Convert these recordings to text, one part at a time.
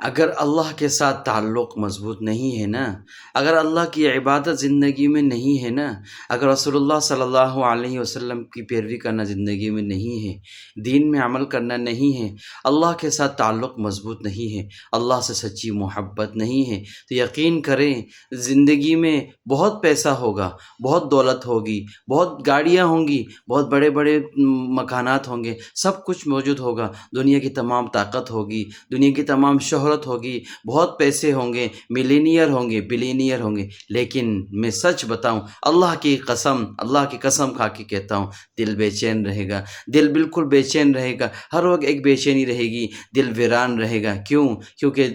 اگر اللہ کے ساتھ تعلق مضبوط نہیں ہے نا، اگر اللہ کی عبادت زندگی میں نہیں ہے نا، اگر رسول اللہ صلی اللہ علیہ وسلم کی پیروی کرنا زندگی میں نہیں ہے، دین میں عمل کرنا نہیں ہے، اللہ کے ساتھ تعلق مضبوط نہیں ہے، اللہ سے سچی محبت نہیں ہے، تو یقین کریں زندگی میں بہت پیسہ ہوگا، بہت دولت ہوگی، بہت گاڑیاں ہوں گی، بہت بڑے بڑے مکانات ہوں گے، سب کچھ موجود ہوگا، دنیا کی تمام طاقت ہوگی، دنیا کی تمام شہرت ہوگی، بہت پیسے ہوں گے، ملینئر ہوں گے، بلینئر ہوں گے، لیکن میں سچ بتاؤں، اللہ کی قسم کھا کے کہتا ہوں، دل بے چین رہے گا، دل بالکل بے چین رہے گا، ہر وقت ایک بے چینی رہے گی، دل ویران رہے گا۔ کیوں؟ کیونکہ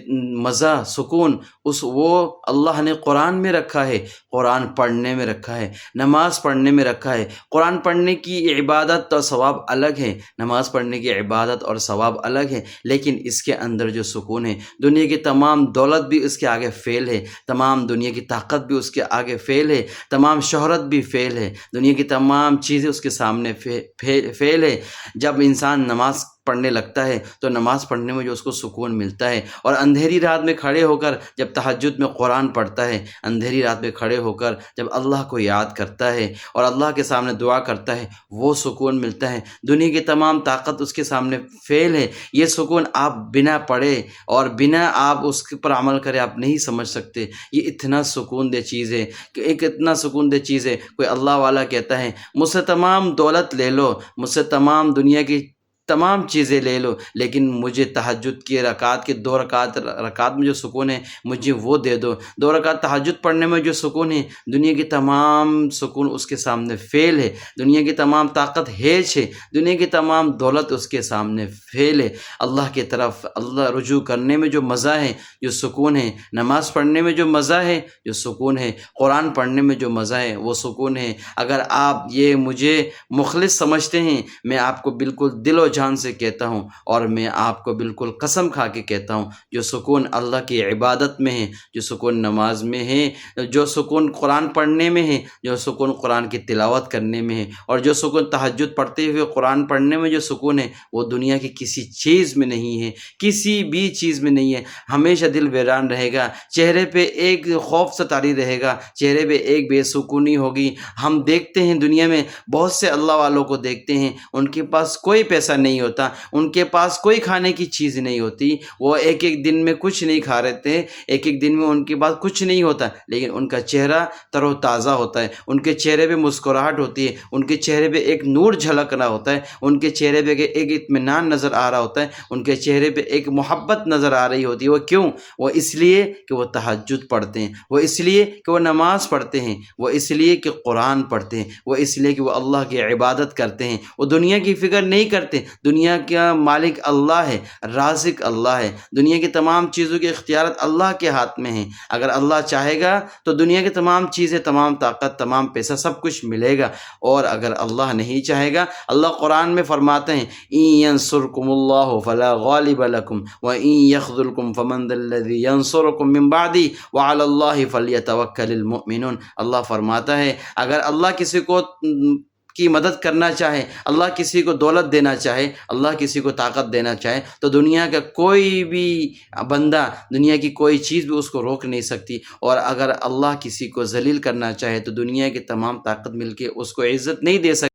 مزہ، سکون وہ اللہ نے قرآن میں رکھا ہے، قرآن پڑھنے میں رکھا ہے، نماز پڑھنے میں رکھا ہے۔ قرآن پڑھنے کی عبادت اور ثواب الگ ہے، نماز پڑھنے کی عبادت اور ثواب الگ ہے، لیکن اس کے اندر جو سکون ہے، دنیا کی تمام دولت بھی اس کے آگے فیل ہے، تمام دنیا کی طاقت بھی اس کے آگے فیل ہے، تمام شہرت بھی فیل ہے، دنیا کی تمام چیزیں اس کے سامنے فیل ہے۔ جب انسان نماز پڑھنے لگتا ہے تو نماز پڑھنے میں جو اس کو سکون ملتا ہے، اور اندھیری رات میں کھڑے ہو کر جب تہجد میں قرآن پڑھتا ہے، اندھیری رات میں کھڑے ہو کر جب اللہ کو یاد کرتا ہے اور اللہ کے سامنے دعا کرتا ہے، وہ سکون ملتا ہے۔ دنیا کی تمام طاقت اس کے سامنے فیل ہے، یہ سکون آپ بنا پڑھے اور بنا آپ اس کے پر عمل کرے آپ نہیں سمجھ سکتے۔ یہ اتنا سکون دہ چیز ہے کہ اتنا سکون دہ چیز ہے، کوئی اللہ والا کہتا ہے مجھ سے تمام دولت لے لو، مجھ سے تمام دنیا کی تمام چیزیں لے لو، لیکن مجھے تہجد کی رکعت کے 2 رکعت میں جو سکون ہے مجھے وہ دے دو۔ 2 رکعت تہجد پڑھنے میں جو سکون ہے، دنیا کی تمام سکون اس کے سامنے فیل ہے، دنیا کی تمام طاقت ہیچ ہے، دنیا کی تمام دولت اس کے سامنے فیل ہے۔ اللہ کی طرف اللہ رجوع کرنے میں جو مزہ ہے، جو سکون ہے، نماز پڑھنے میں جو مزہ ہے، جو سکون ہے، قرآن پڑھنے میں جو مزہ ہے، وہ سکون ہے۔ اگر آپ یہ مجھے مخلص سمجھتے ہیں، میں آپ کو بالکل دل و جان سے کہتا ہوں، اور میں آپ کو بالکل قسم کھا کے کہتا ہوں، جو سکون اللہ کی عبادت میں ہے، جو سکون نماز میں ہے، جو سکون قرآن پڑھنے میں ہے، جو سکون قرآن کی تلاوت کرنے میں ہے، اور جو سکون تہجد پڑھتے ہوئے قرآن پڑھنے میں جو سکون ہے، وہ دنیا کی کسی چیز میں نہیں ہے، کسی بھی چیز میں نہیں ہے۔ ہمیشہ دل ویران رہے گا، چہرے پہ ایک خوف ستاری رہے گا، چہرے پہ ایک بے سکونی ہوگی۔ ہم دیکھتے ہیں دنیا میں بہت سے اللہ والوں کو دیکھتے ہیں، ان کے پاس کوئی پیسہ نہیں ہوتا، ان کے پاس کوئی کھانے کی چیز نہیں ہوتی، وہ ایک ایک دن میں کچھ نہیں کھا رہے تھے، ایک ایک دن میں ان کے پاس کچھ نہیں ہوتا، لیکن ان کا چہرہ تر و تازہ ہوتا ہے، ان کے چہرے پہ مسکراہٹ ہوتی ہے، ان کے چہرے پہ ایک نور جھلک رہا ہوتا ہے، ان کے چہرے پہ ایک اطمینان نظر آ رہا ہوتا ہے، ان کے چہرے پہ ایک محبت نظر آ رہی ہوتی ہے۔ وہ کیوں؟ وہ اس لیے کہ وہ تہجد پڑھتے ہیں، وہ اس لیے کہ وہ نماز پڑھتے ہیں، وہ اس لیے کہ قرآن پڑھتے ہیں، وہ اس لیے کہ وہ اللہ کی عبادت کرتے ہیں، وہ دنیا کی فکر نہیں کرتے۔ دنیا کا مالک اللہ ہے، رازق اللہ ہے، دنیا کی تمام چیزوں کے اختیارات اللہ کے ہاتھ میں ہیں۔ اگر اللہ چاہے گا تو دنیا کی تمام چیزیں، تمام طاقت، تمام پیسہ، سب کچھ ملے گا، اور اگر اللہ نہیں چاہے گا، اللہ قرآن میں فرماتے ہیں اِن يَنصُرْكُمُ اللَّهُ فَلَا غَالِبَ لَكُمْ وَإِن يَخْذُلْكُمْ فَمَن ذَا الَّذِي يَنصُرُكُم مِّن بَعْدِهِ وَعَلَى اللَّهِ فَلْيَتَوَكَّلِ الْمُؤْمِنُونَ۔ اللہ فرماتا ہے اگر اللہ کسی کو کی مدد کرنا چاہے، اللہ کسی کو دولت دینا چاہے، اللہ کسی کو طاقت دینا چاہے، تو دنیا کا کوئی بھی بندہ، دنیا کی کوئی چیز بھی اس کو روک نہیں سکتی، اور اگر اللہ کسی کو ذلیل کرنا چاہے تو دنیا کی تمام طاقت مل کے اس کو عزت نہیں دے سکتی۔